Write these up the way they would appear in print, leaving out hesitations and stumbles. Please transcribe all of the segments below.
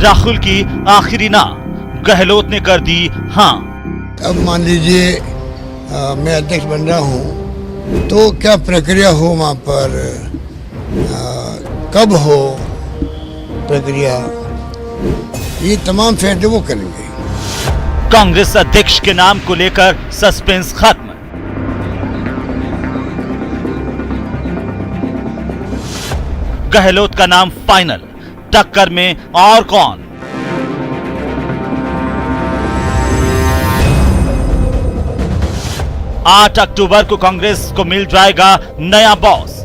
राहुल की आखिरी ना, गहलोत ने कर दी हाँ। अब मान लीजिए मैं अध्यक्ष बन रहा हूँ तो क्या प्रक्रिया हो वहाँ पर, कब हो प्रक्रिया, ये तमाम फैसले वो करेंगे। कांग्रेस अध्यक्ष के नाम को लेकर सस्पेंस खत्म। गहलोत का नाम फाइनल, टक्कर में और कौन? आठ अक्टूबर को कांग्रेस को मिल जाएगा नया बॉस।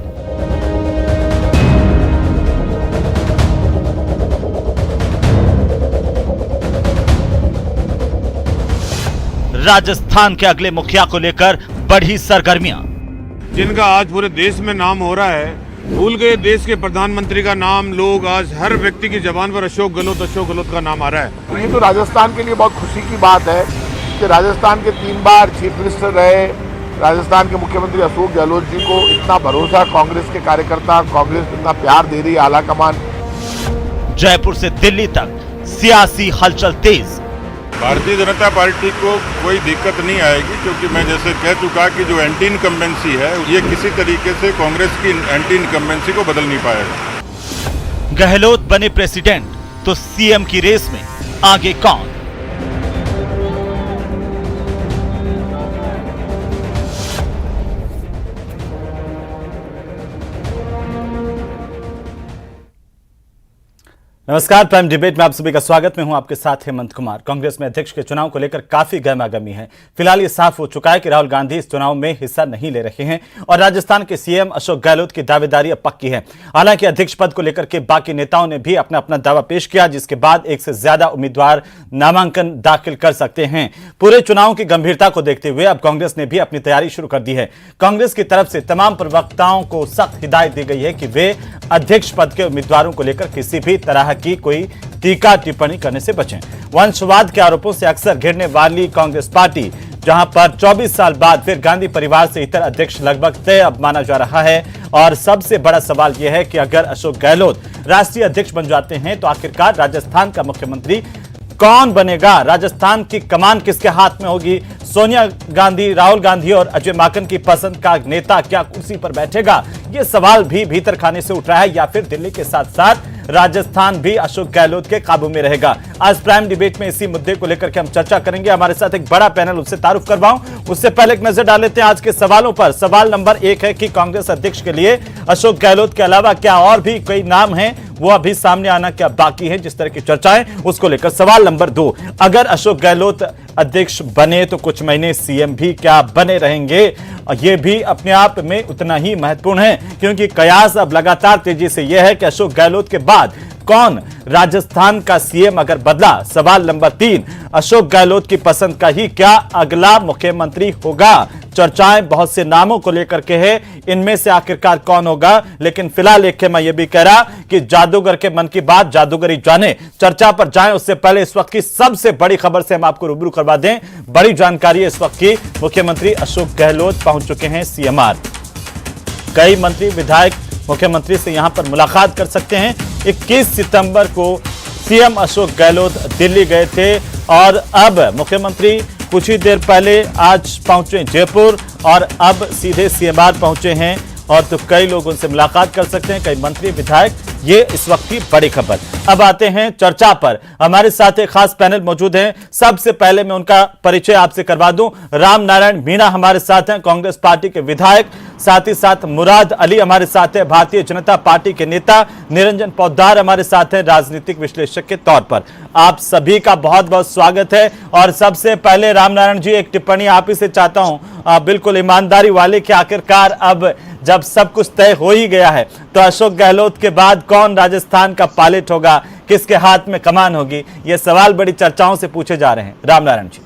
राजस्थान के अगले मुखिया को लेकर बढ़ी सरगर्मियां। जिनका आज पूरे देश में नाम हो रहा है, भूल गए देश के प्रधानमंत्री का नाम। लोग आज हर व्यक्ति की जबान पर अशोक गहलोत का नाम आ रहा है। तो ये तो राजस्थान के लिए बहुत खुशी की बात है कि राजस्थान के 3 बार चीफ मिनिस्टर रहे राजस्थान के मुख्यमंत्री अशोक गहलोत जी को इतना भरोसा कांग्रेस के कार्यकर्ता, कांग्रेस इतना प्यार दे रही है आला कमान। जयपुर से दिल्ली तक सियासी हलचल तेज। भारतीय जनता पार्टी को कोई दिक्कत नहीं आएगी, क्योंकि मैं जैसे कह चुका कि जो एंटी इनकम्बेंसी है ये किसी तरीके से कांग्रेस की एंटी इनकम्बेंसी को बदल नहीं पाएगा। गहलोत बने प्रेसिडेंट तो सीएम की रेस में आगे कौन? नमस्कार, प्राइम डिबेट में आप सभी का स्वागत। मैं हूं आपके साथ हेमंत कुमार। कांग्रेस में अध्यक्ष के चुनाव को लेकर काफी गहमागहमी है। फिलहाल ये साफ हो चुका है कि राहुल गांधी इस चुनाव में हिस्सा नहीं ले रहे हैं और राजस्थान के सीएम अशोक गहलोत की दावेदारी अब पक्की है। हालांकि अध्यक्ष पद को लेकर के बाकी नेताओं ने भी अपना अपना दावा पेश किया, जिसके बाद एक से ज्यादा उम्मीदवार नामांकन दाखिल कर सकते हैं। पूरे चुनाव की गंभीरता को देखते हुए अब कांग्रेस ने भी अपनी तैयारी शुरू कर दी है। कांग्रेस की तरफ से तमाम प्रवक्ताओं को सख्त हिदायत दी गई है कि वे अध्यक्ष पद के उम्मीदवारों को लेकर किसी भी तरह की कोई टीका टिप्पणी करने से बचें। वंशवाद के आरोपों से अक्सर घिरने वाली कांग्रेस पार्टी, जहां पर 24 साल बाद फिर गांधी परिवार से इतर अध्यक्ष लगभग तय अब माना जा रहा है। और सबसे बड़ा सवाल यह है कि अगर अशोक गहलोत राष्ट्रीय अध्यक्ष बन जाते हैं तो आखिरकार राजस्थान का मुख्यमंत्री कौन बनेगा? राजस्थान की कमान किसके हाथ में होगी? सोनिया गांधी, राहुल गांधी और अजय माकन की पसंद का नेता क्या कुर्सी पर बैठेगा? यह सवाल भी भीतर खाने से उठ रहा है, या फिर दिल्ली के साथ साथ राजस्थान भी अशोक गहलोत के काबू में रहेगा? आज प्राइम डिबेट में इसी मुद्दे को लेकर के हम चर्चा करेंगे। हमारे साथ एक बड़ा पैनल, उससे तारुफ करवाऊं उससे पहले एक नजर डाल लेते हैं आज के सवालों पर। सवाल नंबर 1 है कि कांग्रेस अध्यक्ष के लिए अशोक गहलोत के अलावा क्या और भी कोई नाम है, वो अभी सामने आना क्या बाकी है? जिस तरह की चर्चाएं, उसको लेकर सवाल नंबर 2, अगर अशोक गहलोत अध्यक्ष बने तो कुछ महीने सीएम भी क्या बने रहेंगे? यह भी अपने आप में उतना ही महत्वपूर्ण है, क्योंकि कयास अब लगातार तेजी से यह है कि अशोक गहलोत के बाद कौन राजस्थान का सीएम अगर बदला। सवाल नंबर 3, अशोक गहलोत की पसंद का ही क्या अगला मुख्यमंत्री होगा? चर्चाएं बहुत से नामों को लेकर के है, इनमें से आखिरकार कौन होगा? लेकिन फिलहाल एक मैं ये भी कह रहा कि जादूगर के मन की बात जादूगरी जाने। चर्चा पर जाएं उससे पहले इस वक्त की सबसे बड़ी खबर से हम आपको रूबरू करवा दें। बड़ी जानकारी इस वक्त की, मुख्यमंत्री अशोक गहलोत पहुंच चुके हैं सीएमआर। कई मंत्री विधायक मुख्यमंत्री से यहां पर मुलाकात कर सकते हैं। 21 सितंबर को सीएम अशोक गहलोत दिल्ली गए थे और अब मुख्यमंत्री कुछ ही देर पहले आज पहुंचे जयपुर और अब सीधे सीएमआर पहुंचे हैं और तो कई लोगों से मुलाकात कर सकते हैं, कई मंत्री विधायक। ये इस वक्त की बड़ी खबर। अब आते हैं चर्चा पर। हमारे साथ एक खास पैनल मौजूद हैं। सबसे पहले मैं उनका परिचय आपसे करवा दूं। राम नारायण मीणा हमारे साथ हैं, कांग्रेस पार्टी के विधायक। साथ ही साथ मुराद अली हमारे साथ है, भारतीय जनता पार्टी के नेता। निरंजन पौद्दार हमारे साथ हैं, राजनीतिक विश्लेषक के तौर पर। आप सभी का बहुत बहुत स्वागत है। और सबसे पहले राम नारायण जी, एक टिप्पणी आप ही से चाहता हूं, बिल्कुल ईमानदारी वाले, कि आखिरकार अब जब सब कुछ तय हो ही गया है तो अशोक गहलोत के बाद कौन राजस्थान का पायलट होगा, किसके हाथ में कमान होगी? ये सवाल बड़ी चर्चाओं से पूछे जा रहे हैं। राम नारायण जी।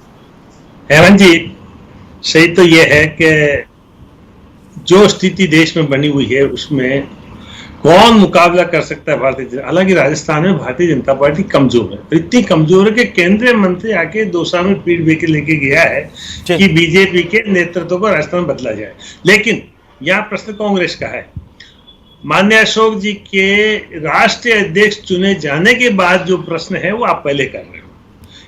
हेमंत जी, सही तो यह है कि जो स्थिति देश में बनी हुई है उसमें कौन मुकाबला कर सकता है भारतीय जनता। हालांकि राजस्थान में भारतीय जनता पार्टी कमजोर है, इतनी कमजोर है कि केंद्रीय मंत्री आके 2 साल में पीठ बेके लेके गया है कि बीजेपी के नेतृत्व को राजस्थान में बदला जाए। लेकिन यहाँ प्रश्न कांग्रेस का है। माननीय अशोक जी के राष्ट्रीय अध्यक्ष चुने जाने के बाद जो प्रश्न है वो आप पहले कर रहे हो।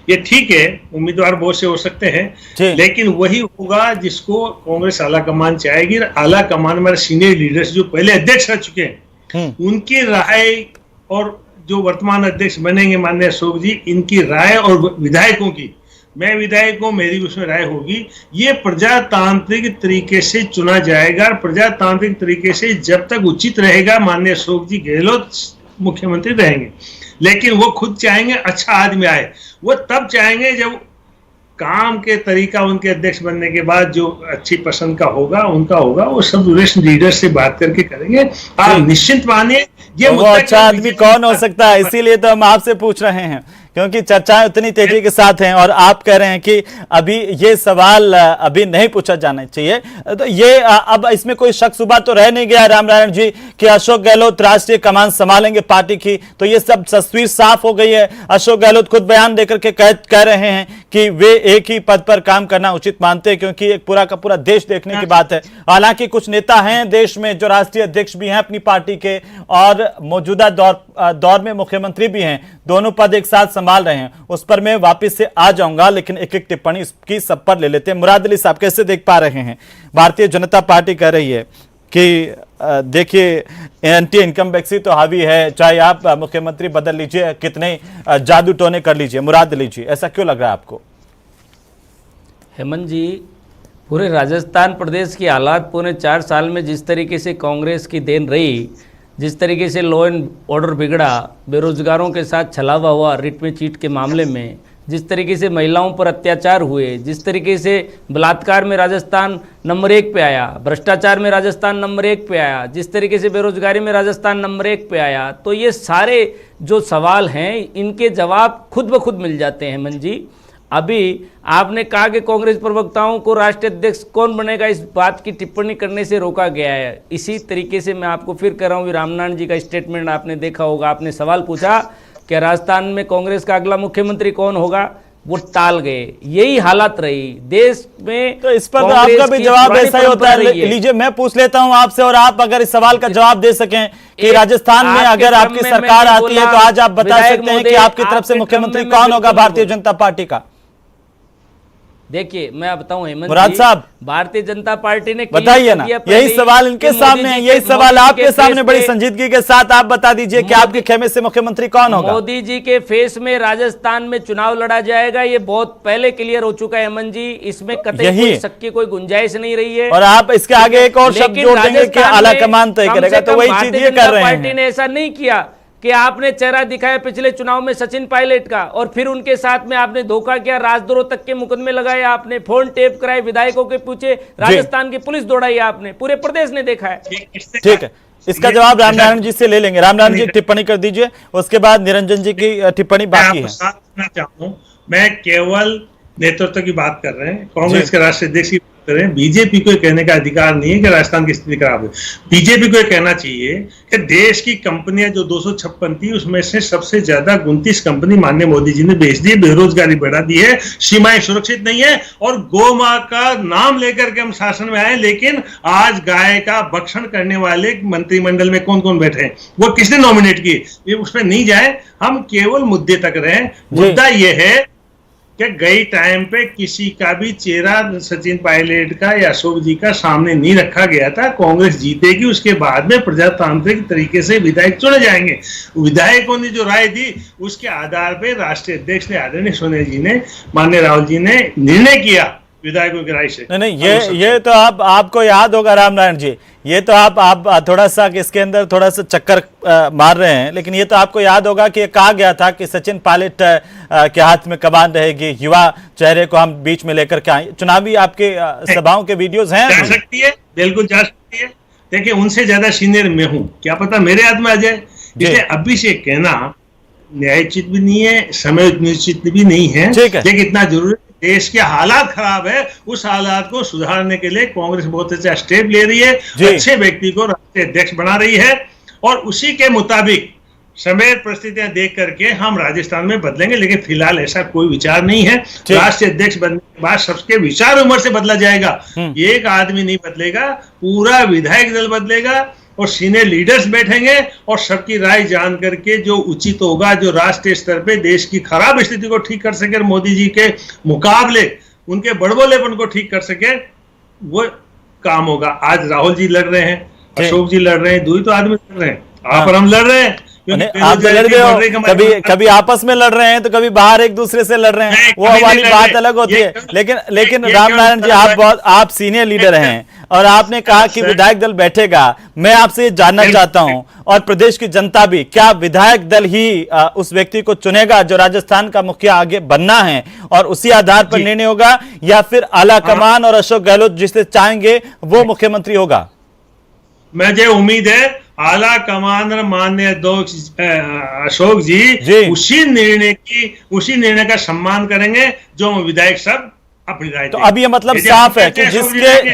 ये ठीक है, उम्मीदवार बहुत से हो सकते हैं, लेकिन वही होगा जिसको कांग्रेस आला कमान चाहेगी। आला कमान में सीनियर लीडर्स जो पहले अध्यक्ष रह चुके हैं उनकी राय, और जो वर्तमान अध्यक्ष बनेंगे माननीय अशोक जी, इनकी राय, और विधायकों की, मैं विधायक हूं, मेरी उसमें राय होगी। ये प्रजातांत्रिक तरीके से चुना जाएगा, और प्रजातांत्रिक तरीके से जब तक उचित रहेगा माननीय अशोक जी गहलोत मुख्यमंत्री रहेंगे। लेकिन वो खुद चाहेंगे अच्छा आदमी आए, वो तब चाहेंगे जब काम के तरीका उनके अध्यक्ष बनने के बाद जो अच्छी पसंद का होगा, उनका होगा, वो सब वरिष्ठ लीडर से बात करके करेंगे। आप निश्चिंत मानिए ये वो अच्छा आदमी कौन हो सकता है, इसीलिए तो हम आपसे पूछ रहे हैं, क्योंकि चर्चाएं उतनी तेजी के साथ हैं और आप कह रहे हैं कि अभी ये सवाल अभी नहीं पूछा जाना चाहिए। तो ये अब इसमें कोई शक शुबा तो रह नहीं गया राम नारायण जी कि अशोक गहलोत राष्ट्रीय कमान संभालेंगे पार्टी की, तो ये सब तस्वीर साफ हो गई है। अशोक गहलोत खुद बयान देकर के कह रहे हैं कि वे एक ही पद पर काम करना उचित मानते हैं, क्योंकि एक पूरा का पूरा देश देखने की बात है। हालांकि कुछ नेता हैं देश में जो राष्ट्रीय अध्यक्ष भी हैं अपनी पार्टी के, और मौजूदा दौर में मुख्यमंत्री भी हैं, दोनों पद एक साथ संभाल रहे हैं। उस पर मैं वापस से आ जाऊंगा, लेकिन एक एक टिप्पणी इसकी सब पर ले लेते हैं। मुराद अली साहब, कैसे देख पा रहे हैं? भारतीय जनता पार्टी कह रही है कि देखिए एंटी इनकम्बेंसी तो हावी है, चाहे आप मुख्यमंत्री बदल लीजिए, कितने जादू टोने कर लीजिए। मुराद अली जी, ऐसा क्यों लग रहा है आपको? हेमंत जी, पूरे राजस्थान प्रदेश की हालात पौने 4 साल में जिस तरीके से कांग्रेस की देन रही, जिस तरीके से लॉ एंड ऑर्डर बिगड़ा, बेरोजगारों के साथ छलावा हुआ रिट में चीट के मामले में, जिस तरीके से महिलाओं पर अत्याचार हुए, जिस तरीके से बलात्कार में राजस्थान नंबर 1 पे आया, भ्रष्टाचार में राजस्थान नंबर 1 पे आया, जिस तरीके से बेरोजगारी में राजस्थान नंबर 1 पे आया, तो ये सारे जो सवाल हैं इनके जवाब खुद ब खुद मिल जाते हैं। हेमंत जी, अभी आपने कहा कि कांग्रेस प्रवक्ताओं को राष्ट्रीय अध्यक्ष कौन बनेगा इस बात की टिप्पणी करने से रोका गया है। इसी तरीके से मैं आपको फिर कह रहा हूँ, रामनारायण जी का स्टेटमेंट आपने देखा होगा, आपने सवाल पूछा कि राजस्थान में कांग्रेस का अगला मुख्यमंत्री कौन होगा, वो टाल गए। यही हालत रही देश में। तो इस पर तो आपका भी जवाब ऐसा ही होता है। लीजिए, मैं पूछ लेता हूं आपसे, और आप अगर इस सवाल का जवाब दे सकें कि राजस्थान में अगर आपकी सरकार आती है तो आज आप बता सकते हैं कि आपकी तरफ से मुख्यमंत्री कौन होगा भारतीय जनता पार्टी का? देखिए, मैं बताऊं हेमंत मुराद साहब, भारतीय जनता पार्टी ने बताइए ना, यही सवाल इनके सामने है, यही सवाल आपके सामने बड़ी संजीदगी के साथ आप बता दीजिए कि आपके खेमे से मुख्यमंत्री कौन होगा? मोदी जी के फेस में राजस्थान में चुनाव लड़ा जाएगा, ये बहुत पहले क्लियर हो चुका है हेमंत जी, इसमें कतई कोई शक की कोई गुंजाइश नहीं रही है। और आप इसके आगे एक और शब्द जोड़ देंगे कि आला कमान तय करेगा, तो वही चीज ये कर रहे हैं। पार्टी ने ऐसा नहीं किया कि आपने चेहरा दिखाया पिछले चुनाव में सचिन पायलट का, और फिर उनके साथ में आपने धोखा किया, राजद्रोह तक के मुकदमे लगाए आपने, फोन टेप कराए, विधायकों के पूछे, राजस्थान की पुलिस दौड़ाई आपने, पूरे प्रदेश ने देखा है। ठीक है, इसका जवाब रामनारायण जी से ले लेंगे। रामनारायण जी टिप्पणी कर दीजिए, उसके बाद निरंजन जी की टिप्पणी बाकी है। मैं केवल नेतृत्व की बात कर रहे हैं, कांग्रेस के राष्ट्रीय अध्यक्ष की करें। बीजेपी को कहने का अधिकार नहीं है कि राजस्थान की स्थिति खराब है। बीजेपी को कहना चाहिए कि देश की कंपनियां जो 256 थी उसमें से सबसे ज्यादा 29 कंपनी माननीय मोदी जी ने बेच दी, बेरोजगारी बढ़ा दी है, सीमाएं सुरक्षित नहीं है, और गौ मां का नाम लेकर के हम शासन में आए, लेकिन आज गाय का भक्षण करने वाले मंत्रिमंडल में कौन कौन बैठे हैं, वो किसने नॉमिनेट किए, उसमें नहीं जाए, हम केवल मुद्दे तक रहे। मुद्दा यह है कि गई टाइम पे किसी का भी चेहरा सचिन पायलट का या अशोक जी का सामने नहीं रखा गया था। कांग्रेस जीतेगी, उसके बाद में प्रजातांत्रिक तरीके से विधायक चुने जाएंगे। विधायकों ने जो राय दी उसके आधार पे राष्ट्रीय अध्यक्ष ने आदरणीय सोनिया जी ने, माननीय राहुल जी ने निर्णय किया विधायकों की राय से। नहीं, ये तो आपको याद होगा रामनारायण जी, ये तो आप थोड़ा सा इसके अंदर थोड़ा सा चक्कर मार रहे हैं, लेकिन ये तो आपको याद होगा कि कहा गया था कि सचिन पायलट के हाथ में कमान रहेगी, युवा चेहरे को हम बीच में लेकर के आए। चुनावी आपके सभाओं के वीडियोस हैं? जा सकती है, बिल्कुल जा सकती है। देखिए, उनसे ज्यादा सीनियर मैं हूं, क्या पता मेरे हाथ में आ जाए, इसलिए अभी से कहना न्यायोचित भी नहीं है, समय निश्चित भी नहीं है, लेकिन इतना जरूरी, देश के हालात खराब है, उस हालात को सुधारने के लिए कांग्रेस बहुत अच्छा स्टेप ले रही है, अच्छे व्यक्ति को राष्ट्रीय अध्यक्ष बना रही है, और उसी के मुताबिक समय परिस्थितियां देख करके हम राजस्थान में बदलेंगे। लेकिन फिलहाल ऐसा कोई विचार नहीं है। राष्ट्रीय अध्यक्ष बनने के बाद सबके विचार उम्र से बदला जाएगा, एक आदमी नहीं बदलेगा, पूरा विधायक दल बदलेगा, और सीनियर लीडर्स बैठेंगे और सबकी राय जान करके जो उचित होगा, जो राष्ट्रीय स्तर पे देश की खराब स्थिति को ठीक कर सके, मोदी जी के मुकाबले उनके बड़बोलेपन को ठीक कर सके, वो काम होगा। आज राहुल जी लड़ रहे हैं, अशोक जी लड़ रहे हैं, दो ही तो आदमी लड़ रहे हैं, आप और हम लड़ रहे हैं। आप तो लड़ रहे हो, कभी आपस में लड़ रहे हैं तो कभी बाहर एक दूसरे से लड़ रहे हैं, वो वाली बात अलग होती है। लेकिन रामनारायण जी, आप सीनियर लीडर हैं और आपने कहा कि विधायक दल बैठेगा। मैं आपसे जानना चाहता हूं, और प्रदेश की जनता भी, क्या विधायक दल ही उस व्यक्ति को चुनेगा जो राजस्थान का मुखिया आगे बनना है और उसी आधार पर निर्णय होगा, या फिर आला कमान और अशोक गहलोत जिसे चाहेंगे वो मुख्यमंत्री होगा? मुझे उम्मीद है आला कमांडर माननीय अशोक जी उसी निर्णय का सम्मान करेंगे जो विधायक सब अपनी राय। तो अब ये मतलब साफ है कि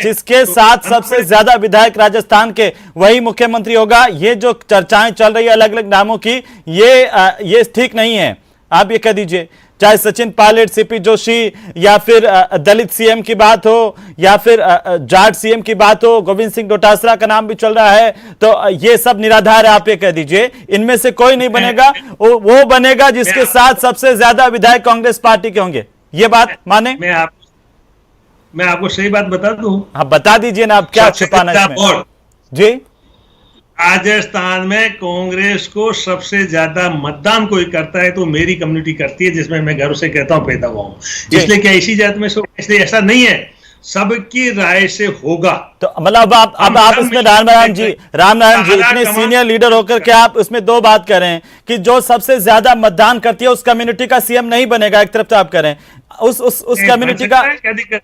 जिसके साथ सबसे ज्यादा विधायक राजस्थान के वही मुख्यमंत्री होगा। ये जो चर्चाएं चल रही है अलग अलग नामों की, ये ठीक नहीं है। आप ये कह दीजिए, चाहे सचिन पायलट, सीपी जोशी, या फिर दलित सीएम की बात हो, या फिर जाट सीएम की बात हो, गोविंद सिंह डोटासरा का नाम भी चल रहा है, तो ये सब निराधार है। आप ये कह दीजिए, इनमें से कोई नहीं बनेगा, वो बनेगा जिसके साथ सबसे ज्यादा विधायक कांग्रेस पार्टी के होंगे। ये बात माने? मैं आपको सही बात बता दूं। हाँ, बता दीजिए ना, आप क्या छुपाना इसमें? जी, राजस्थान में कांग्रेस को सबसे ज्यादा मतदान कोई करता है तो मेरी कम्युनिटी करती है, जिसमें मैं गर्व से कहता हूं पैदा हुआ हूं। इसलिए क्या इसी जात में इसलिए ऐसा नहीं है, सबकी राय से होगा। तो मतलब अब आप इसमें रामनारायण जी इतने सीनियर लीडर होकर के आप इसमें दो बात कर रहे हैं कि जो सबसे ज्यादा मतदान करती है उस कम्युनिटी का सीएम नहीं बनेगा। एक तरफ तो आप कह रहे हैं उस कम्युनिटी का क्या दिक्कत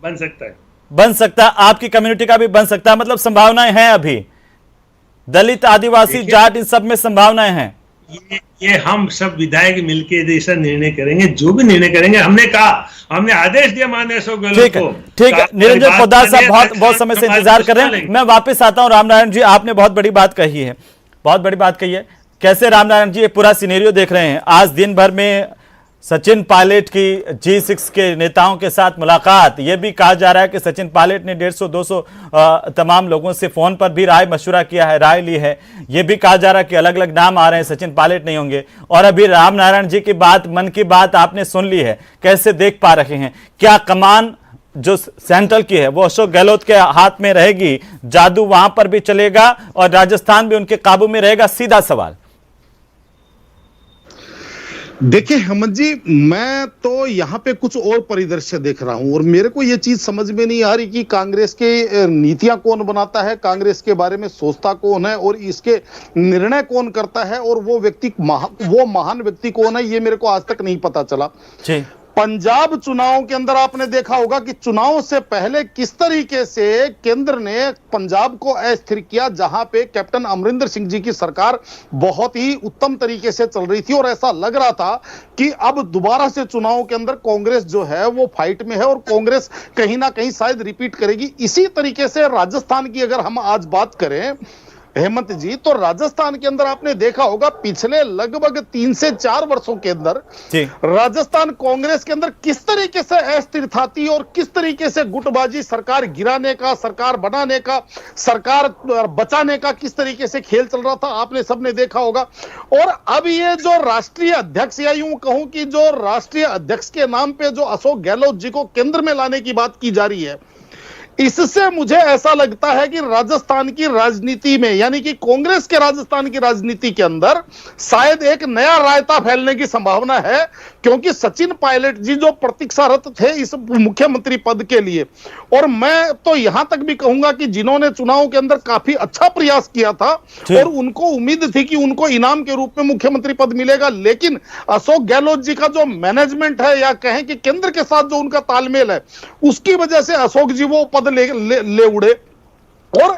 बन सकता है, बन सकता है, आपकी कम्युनिटी का भी बन सकता है, मतलब संभावनाएं हैं अभी। दलित, आदिवासी, जाट, इन सब में संभावनाएं हैं। ये हम सब विधायक मिलकर ऐसा निर्णय करेंगे, जो भी निर्णय करेंगे। हमने आदेश दिया माननीय अशोक गहलोत को। ठीक है, निरंजन पोद्दार साहब बहुत समय से इंतजार कर रहे हैं। मैं वापस आता हूं। रामनारायण जी, आपने बहुत बड़ी बात कही है, बहुत बड़ी बात कही है। कैसे रामनारायण जी ये पूरा सिनेरियो देख रहे हैं? आज दिन भर में सचिन पायलट की G6 के नेताओं के साथ मुलाकात, ये भी कहा जा रहा है कि सचिन पायलट ने 150-200 तमाम लोगों से फोन पर भी राय मशवरा किया है, राय ली है। ये भी कहा जा रहा है कि अलग अलग नाम आ रहे हैं, सचिन पायलट नहीं होंगे। और अभी रामनारायण जी की बात, मन की बात आपने सुन ली है। कैसे देख पा रहे हैं, क्या कमान जो सेंट्रल की है वो अशोक गहलोत के हाथ में रहेगी, जादू वहां पर भी चलेगा और राजस्थान भी उनके काबू में रहेगा? सीधा सवाल। देखिए हेमंत जी, मैं तो यहाँ पे कुछ और परिदृश्य देख रहा हूं और मेरे को ये चीज समझ में नहीं आ रही कि कांग्रेस के नीतियां कौन बनाता है, कांग्रेस के बारे में सोचता कौन है और इसके निर्णय कौन करता है, और वो व्यक्ति वो महान व्यक्ति कौन है, ये मेरे को आज तक नहीं पता चला। पंजाब चुनाव के अंदर आपने देखा होगा कि चुनाव से पहले किस तरीके से केंद्र ने पंजाब को अस्थिर किया, जहां पे कैप्टन अमरिंदर सिंह जी की सरकार बहुत ही उत्तम तरीके से चल रही थी और ऐसा लग रहा था कि अब दोबारा से चुनाव के अंदर कांग्रेस जो है वो फाइट में है और कांग्रेस कहीं ना कहीं शायद रिपीट करेगी। इसी तरीके से राजस्थान की अगर हम आज बात करें हेमंत जी, तो राजस्थान के अंदर आपने देखा होगा पिछले लगभग 3 से 4 वर्षों के अंदर राजस्थान कांग्रेस के अंदर किस तरीके से अस्थिरता थी और किस तरीके से गुटबाजी, सरकार गिराने का, सरकार बनाने का, सरकार बचाने का किस तरीके से खेल चल रहा था, आपने सबने देखा होगा। और अब ये जो राष्ट्रीय अध्यक्ष, या यूं कहूं कि जो राष्ट्रीय अध्यक्ष के नाम पे जो अशोक गहलोत जी को केंद्र में लाने की बात की जा रही है, इससे मुझे ऐसा लगता है कि राजस्थान की राजनीति में, यानी कि कांग्रेस के राजस्थान की राजनीति के अंदर शायद एक नया रायता फैलने की संभावना है, क्योंकि सचिन पायलट जी जो प्रतीक्षारत थे इस मुख्यमंत्री पद के लिए, और मैं तो यहां तक भी कहूंगा कि जिन्होंने चुनाव के अंदर काफी अच्छा प्रयास किया था और उनको उम्मीद थी कि उनको इनाम के रूप में मुख्यमंत्री पद मिलेगा, लेकिन अशोक गहलोत जी का जो मैनेजमेंट है, या कहें कि केंद्र के साथ जो उनका तालमेल है, उसकी वजह से अशोक जी वो पद ले उड़े। और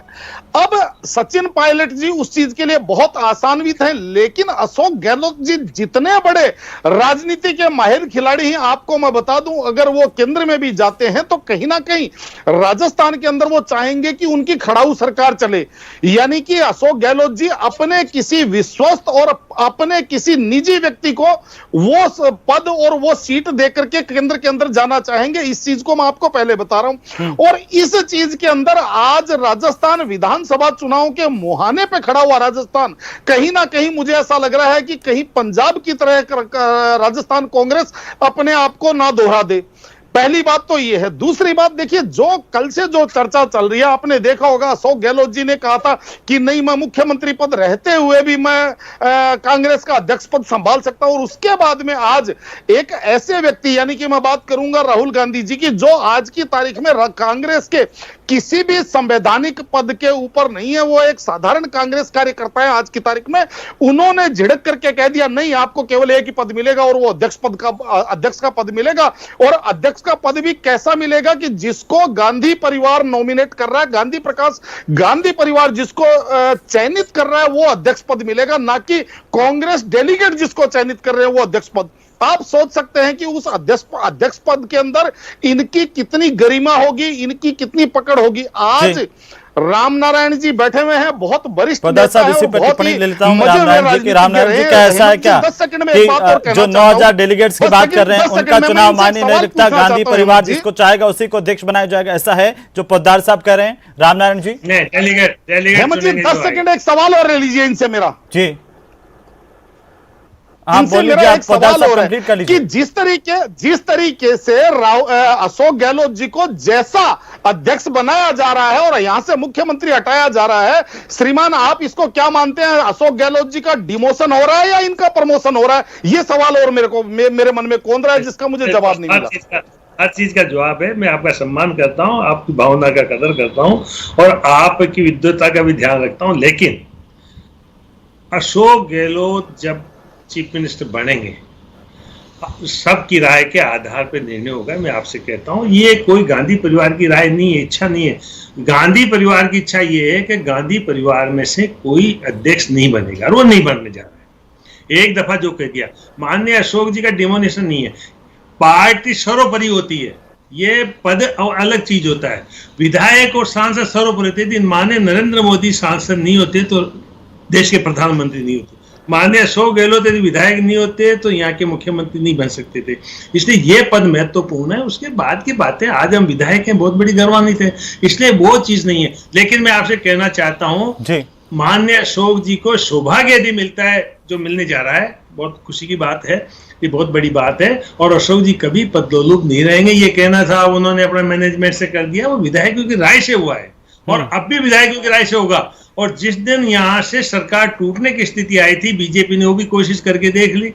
अब सचिन पायलट जी उस चीज के लिए बहुत आसान्वित हैं, लेकिन अशोक गहलोत जी जितने बड़े राजनीति के माहिर खिलाड़ी हैं, आपको मैं बता दूं, अगर वो केंद्र में भी जाते हैं तो कहीं ना कहीं राजस्थान के अंदर वो चाहेंगे कि उनकी खड़ाऊ सरकार चले, यानी कि अशोक गहलोत जी अपने किसी विश्वस्त और अपने किसी निजी व्यक्ति को वो पद और वो सीट देकर के केंद्र के अंदर जाना चाहेंगे। इस चीज को मैं आपको पहले बता रहा हूं, और इस चीज के अंदर आज राजस्थान विधानसभा चुनाव के मुहाने पे खड़ा हुआ राजस्थान, कहीं ना कहीं मुझे ऐसा लग रहा है कि कहीं पंजाब की तरह राजस्थान कांग्रेस अपने आप को ना दोहरा दे। पहली बात तो ये है। दूसरी बात देखिए, जो कल से जो चर्चा चल रही है, आपने देखा होगा अशोक गहलोत जी ने कहा था कि नहीं, मैं मुख्यमंत्री पद रहते हुए भी मैं कांग्रेस का अध्यक्ष पद संभाल सकता हूं। और उसके बाद में आज एक ऐसे व्यक्ति, यानी कि मैं बात करूंगा राहुल गांधी जी की, जो आज की तारीख में कांग्रेस के किसी भी संवैधानिक पद के ऊपर नहीं है, वो एक साधारण कांग्रेस कार्यकर्ता है आज की तारीख में। उन्होंने झिड़क करके कह दिया नहीं, आपको केवल एक ही पद मिलेगा और वो अध्यक्ष का पद मिलेगा। और अध्यक्ष का पद भी कैसा मिलेगा कि जिसको गांधी परिवार नॉमिनेट कर रहा है, गांधी परिवार जिसको चयनित कर रहा है, वो अध्यक्ष पद मिलेगा, ना कि कांग्रेस डेलीगेट जिसको चयनित कर रहे हैं वो अध्यक्ष पद। आप सोच सकते हैं कि उस अध्यक्ष पद के अंदर इनकी कितनी गरिमा होगी, इनकी कितनी पकड़ होगी। आज रामनारायण जी बैठे हुए हैं, बहुत वरिष्ठ नेता हैं, इसी पर बहुत टिप्पणी ही ले लेता हूं मजे में रामनारायण जी की। रामनारायण जी क्या ऐसा है क्या 10 सेकंड में एक बात और कि कहना जो चाहता हूं। 9000 डेलीगेट्स की बात कर रहे हैं, उनका चुनाव मायने नहीं रखता, गांधी परिवार जिसको चाहेगा उसी को अध्यक्ष बनाया जाएगा, ऐसा है जो पोद्दार साहब कह रहे हैं? रामनारायण जी डेलीगेट हेमंत जी 10 सेकंड एक सवाल और ले लीजिए इनसे मेरा जी। आप बोलिए, एक सवाल हो रहा है कर लीजिए। कि जिस तरीके से अशोक गहलोत जी को जैसा अध्यक्ष बनाया जा रहा है और यहां से मुख्यमंत्री हटाया जा रहा है, श्रीमान आप इसको क्या मानते हैं? अशोक गहलोत जी का डिमोशन हो रहा है या इनका प्रमोशन हो रहा है? ये सवाल और मेरे मन में कौंध रहा है, जिसका मुझे जवाब नहीं मिला। हर चीज का जवाब है। मैं आपका सम्मान करता हूं, आपकी भावना का कदर करता हूं और आपकी विद्वता का भी ध्यान रखता हूं, लेकिन अशोक गहलोत जब चीफ मिनिस्टर बनेंगे, सबकी राय के आधार पर निर्णय होगा। मैं आपसे कहता हूं, ये कोई गांधी परिवार की राय नहीं है, इच्छा नहीं है। गांधी परिवार की इच्छा ये है कि गांधी परिवार में से कोई अध्यक्ष नहीं बनेगा और वो नहीं बनने जा रहा है। एक दफा जो कह दिया, माननीय अशोक जी का डिमोनेशन नहीं है, पार्टी सर्वोपरि होती है, ये पद अलग चीज होता है। विधायक और सांसद सर्वोपरि होते थे। माननीय नरेंद्र मोदी सांसद नहीं होते तो देश के प्रधानमंत्री नहीं होते। माननीय अशोक गहलोत यदि विधायक नहीं होते तो यहाँ के मुख्यमंत्री नहीं बन सकते थे। इसलिए ये पद महत्वपूर्ण है। उसके बाद की बातें, आज हम विधायक हैं, बहुत बड़ी गौरवान्वित है, इसलिए वो चीज नहीं है। लेकिन मैं आपसे कहना चाहता हूँ, माननीय अशोक जी को सौभाग्य यदि मिलता है, जो मिलने जा रहा है, बहुत खुशी की बात है, ये बहुत बड़ी बात है। और अशोक जी कभी पदलोलुप नहीं रहेंगे। ये कहना था उन्होंने अपना मैनेजमेंट से कर दिया, वो विधायकों की राय से हुआ है और अब भी विधायकों की राय से होगा। और जिस दिन यहां से सरकार टूटने की स्थिति आई थी, बीजेपी ने वो भी कोशिश करके देख ली,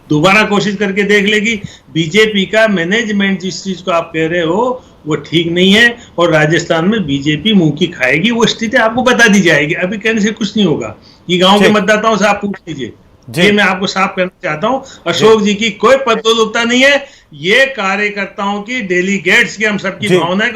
दोबारा कोशिश करके देख लेगी। बीजेपी का मैनेजमेंट जिस चीज को आप कह रहे हो वो ठीक नहीं है और राजस्थान में बीजेपी मुंह की खाएगी, वो स्थिति आपको बता दी जाएगी। अभी कहने से कुछ नहीं होगा। ये गांव के मतदाताओं से आप पूछ लीजिए। ये मैं आपको साफ करना चाहता हूं, अशोक जी की कोई पदोन्नति नहीं है। ये कार्यकर्ताओं की, डेलीगेट्स की, हम सबकी भावना है।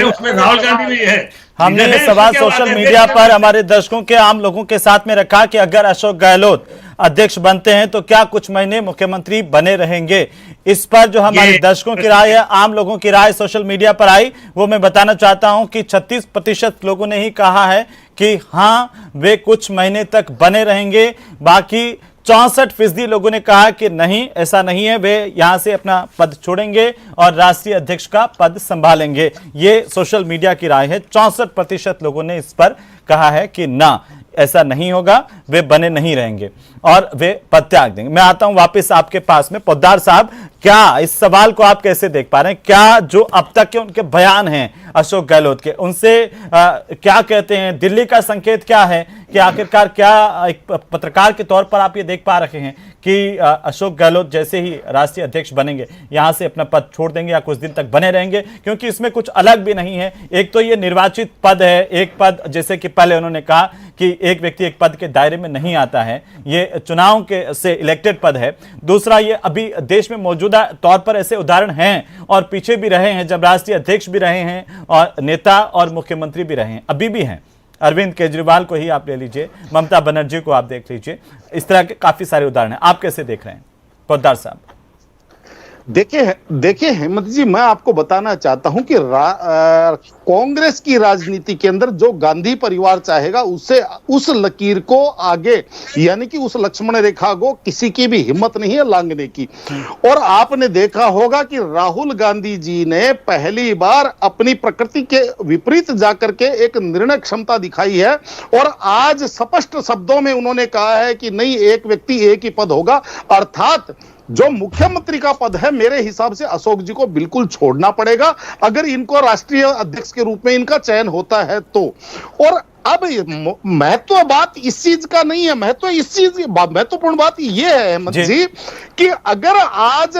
उसमें राहुल गांधी भी है। हमने ये सवाल सोशल मीडिया पर हमारे दर्शकों के, आम लोगों के साथ में रखा कि अगर अशोक गहलोत अध्यक्ष बनते हैं तो क्या कुछ महीने मुख्यमंत्री बने रहेंगे? इस पर जो हमारे दर्शकों की राय है, आम लोगों की राय सोशल मीडिया पर आई, वो मैं बताना चाहता हूं कि 36% लोगों ने ही कहा है कि हाँ वे कुछ महीने तक बने रहेंगे। बाकी 64% लोगों ने कहा कि नहीं, ऐसा नहीं है, वे यहां से अपना पद छोड़ेंगे और राष्ट्रीय अध्यक्ष का पद संभालेंगे। ये सोशल मीडिया की राय है। 64% लोगों ने इस पर कहा है कि ना, ऐसा नहीं होगा, वे बने नहीं रहेंगे और वे पद त्याग देंगे। मैं आता हूं वापस आपके पास में। पोद्दार साहब, क्या इस सवाल को आप कैसे देख पा रहे हैं? क्या जो अब तक के उनके बयान हैं अशोक गहलोत के, उनसे क्या कहते हैं? दिल्ली का संकेत क्या है कि आखिरकार क्या एक पत्रकार के तौर पर आप ये देख पा रहे हैं कि अशोक गहलोत जैसे ही राष्ट्रीय अध्यक्ष बनेंगे यहां से अपना पद छोड़ देंगे या कुछ दिन तक बने रहेंगे? क्योंकि इसमें कुछ अलग भी नहीं है। एक तो ये निर्वाचित पद है, एक पद जैसे कि पहले उन्होंने कहा कि एक व्यक्ति एक पद के दायरे में नहीं आता है, ये चुनाव के से इलेक्टेड पद है। दूसरा, ये अभी देश में मौजूदा तौर पर ऐसे उदाहरण हैं और पीछे भी रहे हैं, जब राष्ट्रीय अध्यक्ष भी रहे हैं और नेता और मुख्यमंत्री भी रहे हैं, अभी भी हैं। अरविंद केजरीवाल को ही आप ले लीजिए, ममता बनर्जी को आप देख लीजिए, इस तरह के काफी सारे उदाहरण हैं। आप कैसे देख रहे हैं पोद्दार साहब? देखिए हेमंत जी, मैं आपको बताना चाहता हूं कि कांग्रेस की राजनीति के अंदर जो गांधी परिवार चाहेगा उसे उस लकीर को आगे, यानी कि उस लक्ष्मण रेखा को किसी की भी हिम्मत नहीं है लांघने की। और आपने देखा होगा कि राहुल गांधी जी ने पहली बार अपनी प्रकृति के विपरीत जाकर के एक निर्णय क्षमता दिखाई है और आज स्पष्ट शब्दों में उन्होंने कहा है कि नहीं, एक व्यक्ति एक ही पद होगा, अर्थात जो मुख्यमंत्री का पद है मेरे हिसाब से अशोक जी को बिल्कुल छोड़ना पड़ेगा अगर इनको राष्ट्रीय अध्यक्ष के रूप में इनका चयन होता है तो। और अब महत्व बात इस चीज का नहीं है, महत्व इस चीज महत्वपूर्ण बात यह है हेमंत जी कि अगर आज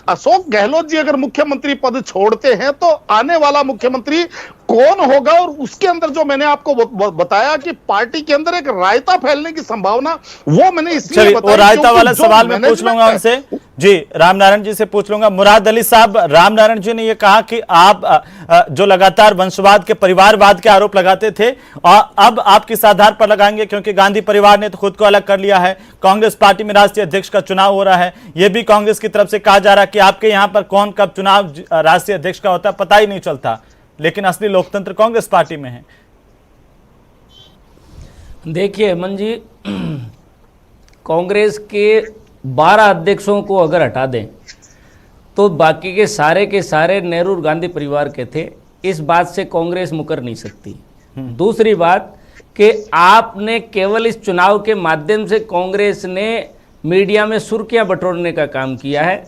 अशोक गहलोत जी अगर मुख्यमंत्री पद छोड़ते हैं तो आने वाला मुख्यमंत्री कौन होगा, और उसके अंदर जो मैंने आपको बताया कि पार्टी के अंदर एक रायता फैलने की संभावना, वो मैंने इसलिए बताया। रायता वाला सवाल मैं पूछ लूंगा उनसे जी, रामनारायण जी से पूछ लूंगा। मुराद अली साहब, रामनारायण जी ने यह कहा कि आप जो लगातार वंशवाद के परिवारवाद के आरोप लगाते थे और अब आप किस आधार पर लगाएंगे, क्योंकि गांधी परिवार ने तो खुद को अलग कर लिया है, कांग्रेस पार्टी में राष्ट्रीय अध्यक्ष का चुनाव हो रहा है, यह भी कांग्रेस की तरफ से कहा जा रहा है कि आपके यहां पर कौन कब चुनाव राष्ट्रीय अध्यक्ष का होता है पता ही नहीं चलता, लेकिन असली लोकतंत्र कांग्रेस पार्टी में है। देखिए हेमंत जी, कांग्रेस के 12 अध्यक्षों को अगर हटा दें तो बाकी के सारे नेहरू और गांधी परिवार के थे। इस बात से कांग्रेस मुकर नहीं सकती। दूसरी बात कि आपने केवल इस चुनाव के माध्यम से कांग्रेस ने मीडिया में सुर्खियां बटोरने का काम किया है।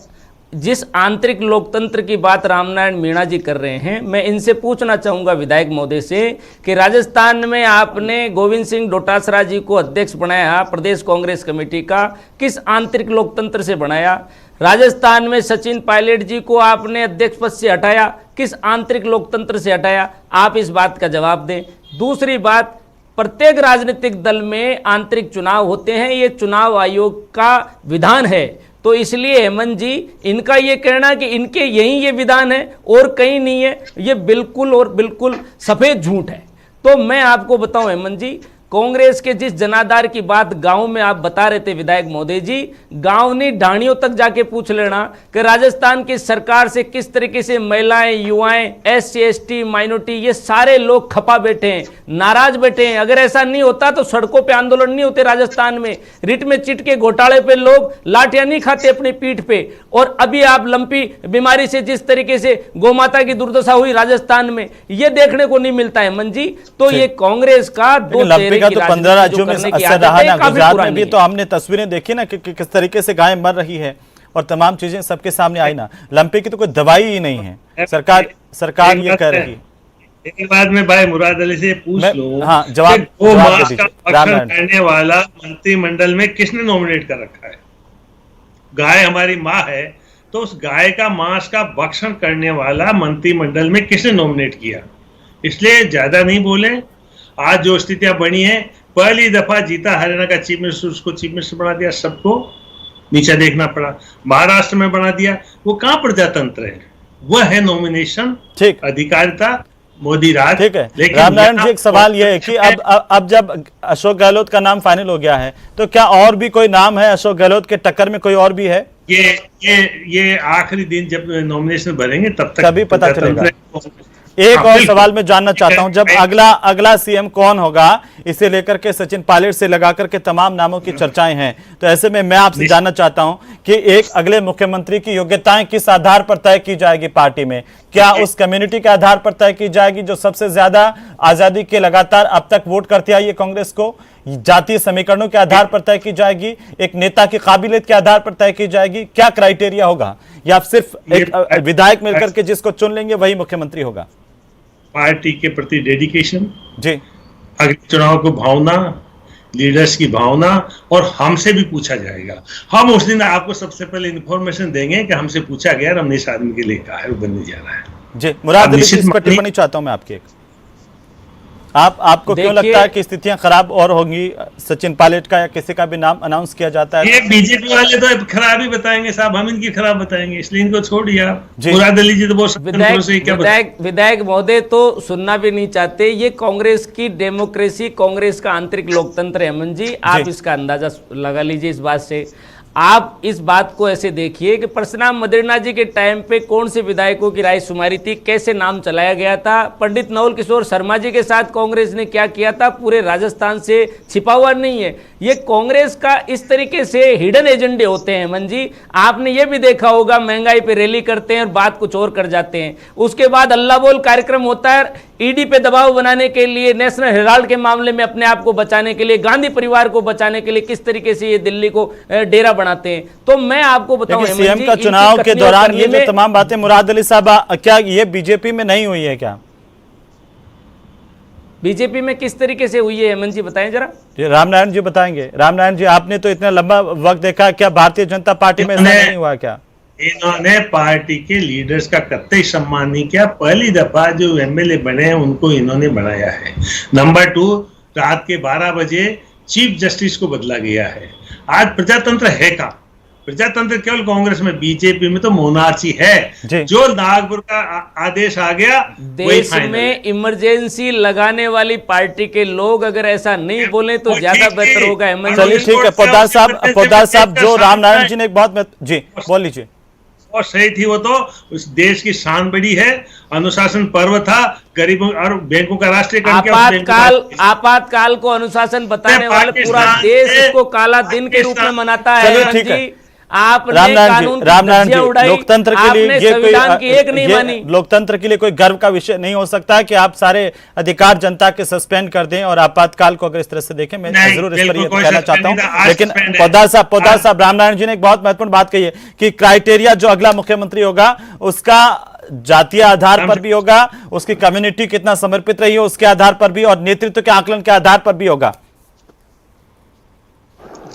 जिस आंतरिक लोकतंत्र की बात रामनारायण मीणा जी कर रहे हैं, मैं इनसे पूछना चाहूँगा विधायक महोदय से कि राजस्थान में आपने गोविंद सिंह डोटासरा जी को अध्यक्ष बनाया प्रदेश कांग्रेस कमेटी का, किस आंतरिक लोकतंत्र से बनाया? राजस्थान में सचिन पायलट जी को आपने अध्यक्ष पद से हटाया, किस आंतरिक लोकतंत्र से हटाया? आप इस बात का जवाब दें। दूसरी बात, प्रत्येक राजनीतिक दल में आंतरिक चुनाव होते हैं, ये चुनाव आयोग का विधान है, तो इसलिए हेमंत जी इनका ये कहना कि इनके यही ये विधान है और कहीं नहीं है, ये बिल्कुल और बिल्कुल सफेद झूठ है। तो मैं आपको बताऊं हेमंत जी, कांग्रेस के जिस जनाधार की बात गांव में आप बता रहे थे विधायक महोदय जी, गांव ने ढाणियों तक जाके पूछ लेना कि राजस्थान की सरकार से किस तरीके से महिलाएं, युवाएं, SC ST माइनॉरिटी, ये सारे लोग खपा बैठे हैं, नाराज बैठे हैं। अगर ऐसा नहीं होता तो सड़कों पे आंदोलन नहीं होते राजस्थान में, रिट में चिट के घोटाले पे लोग लाठियां नहीं खाते अपनी पीठ पे। और अभी आप लंपी बीमारी से जिस तरीके से गौमाता की दुर्दशा हुई राजस्थान में, ये देखने को नहीं मिलता है मन जी। तो ये कांग्रेस का दो का तो 15 राज्यों में असर रहा ना, गुजरात में भी तो हमने तस्वीरें देखी ना कि किस तरीके से गाय मर रही है और तमाम चीजें सबके सामने आई ना। लंपे की तो कोई दवाई ही नहीं है, सरकार ये कह रही है। एक बात में भाई मुराद अली से पूछ लो, हाँ जवाब करने वाला मंत्रिमंडल में किसने नॉमिनेट कर रखा है? गाय हमारी माँ है, तो उस गाय का मांस का भक्षण करने वाला मंत्रिमंडल में किसने नॉमिनेट किया? इसलिए ज्यादा नहीं बोले। आज जो स्थितियां बनी है, पहली दफा जीता हरियाणा का चीफ मिनिस्टर, उसको चीफ मिनिस्टर बना दिया, सबको नीचे देखना पड़ा। महाराष्ट्र में बना दिया, वो कहां प्रजातंत्र है? वह है नॉमिनेशन, अधिकारिता, मोदी राज। ठीक है, रामनारायण जी एक सवाल यह है कि अब जब अशोक गहलोत का नाम फाइनल हो गया है तो क्या और भी कोई नाम है अशोक गहलोत के टक्कर में, कोई और भी है? ये आखिरी दिन जब नॉमिनेशन भरेंगे तब तक तभी पता चलेगा। एक और सवाल मैं जानना चाहता हूं, जब अगला सीएम कौन होगा, इसे लेकर के सचिन पायलट से लगा करके तमाम नामों की चर्चाएं हैं, तो ऐसे में मैं आपसे जानना चाहता हूं कि एक अगले मुख्यमंत्री की योग्यताएं किस आधार पर तय की जाएगी पार्टी में? क्या उस कम्युनिटी के आधार पर तय की जाएगी जो सबसे ज्यादा आजादी के लगातार अब तक वोट करती आई है कांग्रेस को? जातीय समीकरणों के आधार पर तय की जाएगी? एक नेता की काबिलियत के आधार पर तय की जाएगी? क्या क्राइटेरिया होगा? या सिर्फ एक विधायक मिलकर के जिसको चुन लेंगे वही मुख्यमंत्री होगा? पार्टी के प्रति डेडिकेशन जी, अगले चुनाव को भावना, लीडर्स की भावना, और हमसे भी पूछा जाएगा। हम उस दिन आपको सबसे पहले इंफॉर्मेशन देंगे कि हमसे पूछा गया, हमने इस आदमी के लिए कहा है, वो बनने जा रहा है। जी, मुराद अली, इस पर टिप्पणी चाहता हूं मैं आपकी। आपको क्यों लगता है कि स्थितियां खराब और होंगी? सचिन पायलट का या किसी का भी नाम अनाउंस किया जाता है? ये बीजेपी वाले तो खराब ही बताएंगे साहब, हम इनकी खराब बताएंगे, इसलिए इनको छोड़िए आप। मुराद अली जी तो बहुत विधायक महोदय तो सुनना भी नहीं चाहते। ये कांग्रेस की डेमोक्रेसी, कांग्रेस का आंतरिक लोकतंत्र है हेमंत जी, आप इसका अंदाजा लगा लीजिए इस बात से। आप इस बात को ऐसे देखिए कि परशुराम मदेरणा जी के टाइम पे कौन से विधायकों की रायशुमारी थी, कैसे नाम चलाया गया था, पंडित नवल किशोर शर्मा जी के साथ कांग्रेस ने क्या किया था, पूरे राजस्थान से छिपा हुआ नहीं है। ये कांग्रेस का इस तरीके से हिडन एजेंडे होते हैं। मन जी, आपने ये भी देखा होगा, महंगाई पे रैली करते हैं और बात कुछ और कर जाते हैं। उसके बाद अल्लाह बोल कार्यक्रम होता है, ईडी पे दबाव बनाने के लिए, नेशनल हेराल्ड के मामले में अपने आप को बचाने के लिए, गांधी परिवार को बचाने के लिए किस तरीके से ये दिल्ली को डेरा बनाते हैं। तो मैं आपको बताऊं, सीएम का चुनाव के दौरान ये जो तमाम बातें, मुराद अली साहब, क्या ये बीजेपी में नहीं हुई है? क्या बीजेपी में किस तरीके से हुई है, हेमंत जी बताएं जरा। जी रामनारायण जी बताएंगे। रामनारायण जी, आपने तो इतना लंबा वक्त देखा, क्या भारतीय जनता पार्टी में ऐसा नहीं हुआ? क्या इन्होंने पार्टी के लीडर्स का कतई सम्मान नहीं किया। पहली दफा जो एमएलए बने हैं उनको इन्होंने बनाया है। नंबर 2, रात के 12 बजे चीफ जस्टिस को बदला गया है। आज प्रजातंत्र है का? प्रजातंत्र केवल कांग्रेस में, बीजेपी में तो मोनार्ची है। जो नागपुर का आदेश आ गया, देश में इमरजेंसी लगाने वाली पार्टी के लोग अगर ऐसा नहीं बोले तो ज्यादा बेहतर होगा। चलिए ठीक है पोद्दार साहब, जो रामनारायण जी ने एक बहुत जी बोल लीजिए। और सही थी, वो तो उस देश की शान बड़ी है, अनुशासन पर्व था, गरीबों और बैंकों का राष्ट्रीयकरण। आपातकाल को अनुशासन बताने वाले पूरा देश इसको काला दिन के रूप में मनाता है। ठीक है, आपने रामनारायण जी, लोकतंत्र के लिए ये कोई एक नहीं मानी। लोकतंत्र के लिए कोई गर्व का विषय नहीं हो सकता है कि आप सारे अधिकार जनता के सस्पेंड कर दें और आपातकाल को अगर इस तरह से देखें। मैं जरूर इस पर ये कहना चाहता हूं, लेकिन पोद्दार साहब, रामनारायण जी ने एक बहुत महत्वपूर्ण बात कही है कि क्राइटेरिया जो अगला मुख्यमंत्री होगा उसका जातीय आधार पर भी होगा, उसकी कम्युनिटी कितना समर्पित रही है उसके आधार पर भी, और नेतृत्व के आकलन के आधार पर भी होगा।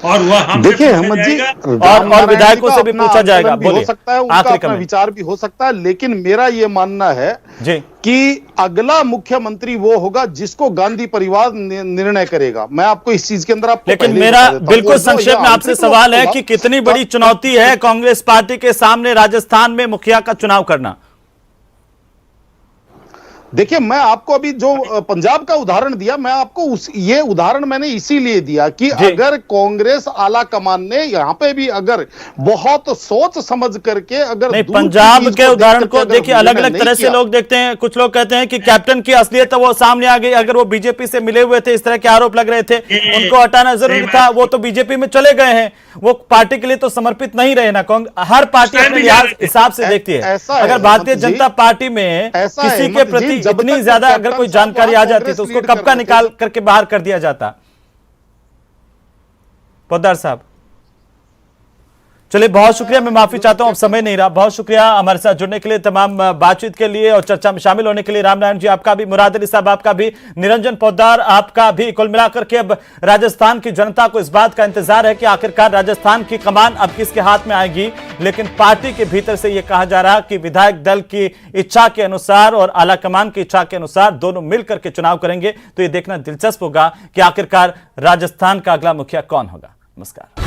और वह देखिए हेमंत जी, और विधायकों से भी पूछा जाएगा, हो सकता है उनका अपना विचार भी हो सकता है, लेकिन मेरा ये मानना है जी कि अगला मुख्यमंत्री वो होगा जिसको गांधी परिवार निर्णय करेगा। मैं आपको इस चीज के अंदर आपको, लेकिन मेरा बिल्कुल संक्षेप में आपसे सवाल है कि कितनी बड़ी चुनौती है कांग्रेस पार्टी के सामने राजस्थान में मुखिया का चुनाव करना? देखिए, मैं आपको अभी जो पंजाब का उदाहरण दिया, मैं आपको ये उदाहरण मैंने इसीलिए दिया कि अगर कांग्रेस आला कमान ने यहाँ पे भी अगर बहुत सोच समझ करके अगर नहीं, पंजाब के उदाहरण को देखिए, अलग अलग तरह से लोग देखते हैं। कुछ लोग कहते हैं कि कैप्टन की असलियत वो सामने आ गई, अगर वो बीजेपी से मिले हुए थे, इस तरह के आरोप लग रहे थे, उनको हटाना जरूरी था। वो तो बीजेपी में चले गए हैं, वो पार्टी के लिए तो समर्पित नहीं रहे ना। हर पार्टी अपने हिसाब से देखती है। अगर भारतीय जनता पार्टी में किसी के प्रति इतनी ज्यादा अगर कोई जानकारी आ जाती तो उसको कब का निकाल करके बाहर कर दिया जाता? पोद्दार साहब, चलिए बहुत शुक्रिया, मैं माफी चाहता हूं, अब समय नहीं रहा। बहुत शुक्रिया हमारे साथ जुड़ने के लिए, तमाम बातचीत के लिए और चर्चा में शामिल होने के लिए। रामनारायण जी आपका भी, मुराद अली साहब आपका भी, निरंजन पोद्दार आपका भी। कुल मिलाकर के अब राजस्थान की जनता को इस बात का इंतजार है कि आखिरकार राजस्थान की कमान अब किसके हाथ में आएगी। लेकिन पार्टी के भीतर से यह कहा जा रहा कि विधायक दल की इच्छा के अनुसार और आला कमान की इच्छा के अनुसार दोनों मिलकर के चुनाव करेंगे। तो यह देखना दिलचस्प होगा कि आखिरकार राजस्थान का अगला मुखिया कौन होगा। नमस्कार।